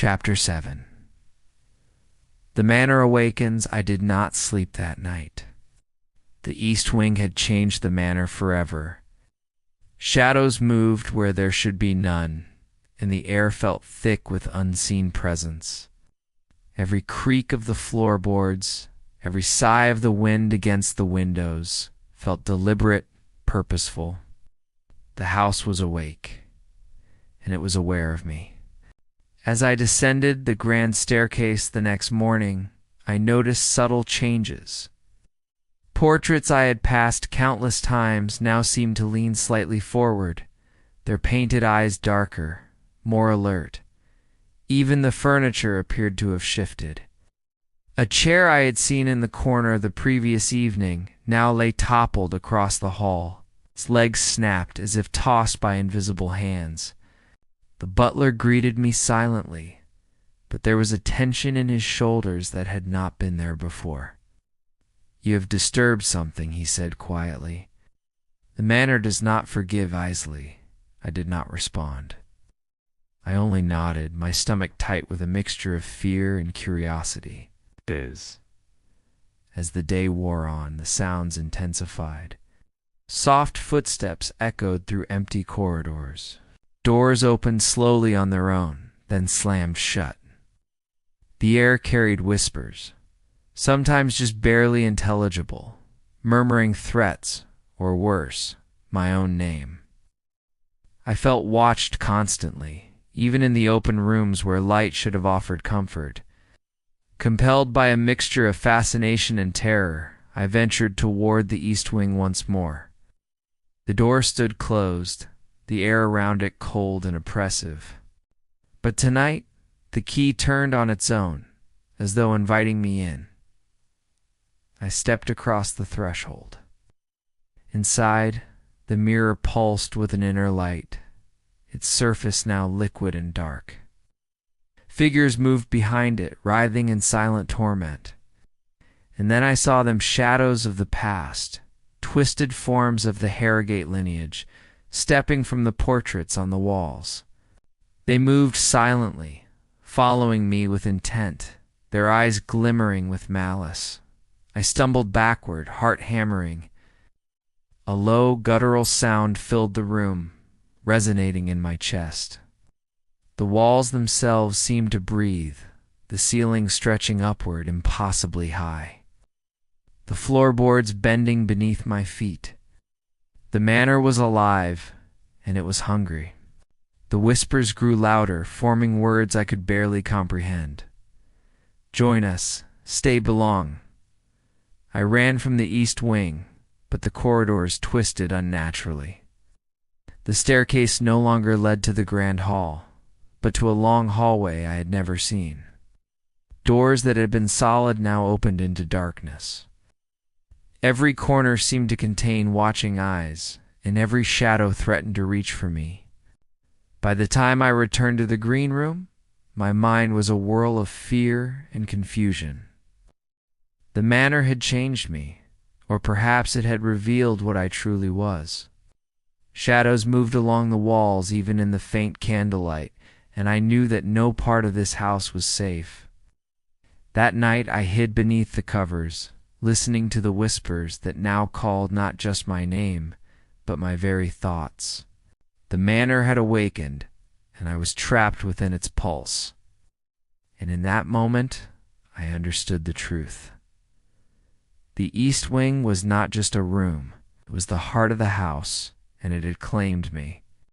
Chapter 7. The Manor Awakens. I did not sleep that night. The east wing had changed the manor forever. Shadows moved where there should be none, and the air felt thick with unseen presence. Every creak of the floorboards, every sigh of the wind against the windows, felt deliberate, purposeful. The house was awake, and it was aware of me. As I descended the grand staircase the next morning, I noticed subtle changes. Portraits I had passed countless times now seemed to lean slightly forward, their painted eyes darker, more alert. Even the furniture appeared to have shifted. A chair I had seen in the corner the previous evening now lay toppled across the hall, its legs snapped as if tossed by invisible hands. The butler greeted me silently, but there was a tension in his shoulders that had not been there before. "You have disturbed something," he said quietly. "The manor does not forgive easily." I did not respond. I only nodded, my stomach tight with a mixture of fear and curiosity. As the day wore on, the sounds intensified. Soft footsteps echoed through empty corridors. Doors opened slowly on their own, then slammed shut. The air carried whispers, sometimes just barely intelligible, murmuring threats, or worse, my own name. I felt watched constantly, even in the open rooms where light should have offered comfort. Compelled by a mixture of fascination and terror, I ventured toward the east wing once more. The door stood closed, the air around it cold and oppressive. But tonight, the key turned on its own, as though inviting me in. I stepped across the threshold. Inside, the mirror pulsed with an inner light, its surface now liquid and dark. Figures moved behind it, writhing in silent torment. And then I saw them, shadows of the past, twisted forms of the Harrowgate lineage, stepping from the portraits on the walls. They moved silently, following me with intent, their eyes glimmering with malice. I stumbled backward, heart hammering. A low, guttural sound filled the room, resonating in my chest. The walls themselves seemed to breathe, the ceiling stretching upward impossibly high. The floorboards bending beneath my feet. The manor was alive, and it was hungry. The whispers grew louder, forming words I could barely comprehend. "Join us. Stay belong." I ran from the east wing, but the corridors twisted unnaturally. The staircase no longer led to the grand hall, but to a long hallway I had never seen. Doors that had been solid now opened into darkness. Every corner seemed to contain watching eyes, and every shadow threatened to reach for me. By the time I returned to the green room, my mind was a whirl of fear and confusion. The manor had changed me, or perhaps it had revealed what I truly was. Shadows moved along the walls even in the faint candlelight, and I knew that no part of this house was safe. That night I hid beneath the covers, listening to the whispers that now called not just my name, but my very thoughts. The manor had awakened, and I was trapped within its pulse. And in that moment, I understood the truth. The east wing was not just a room, it was the heart of the house, and it had claimed me.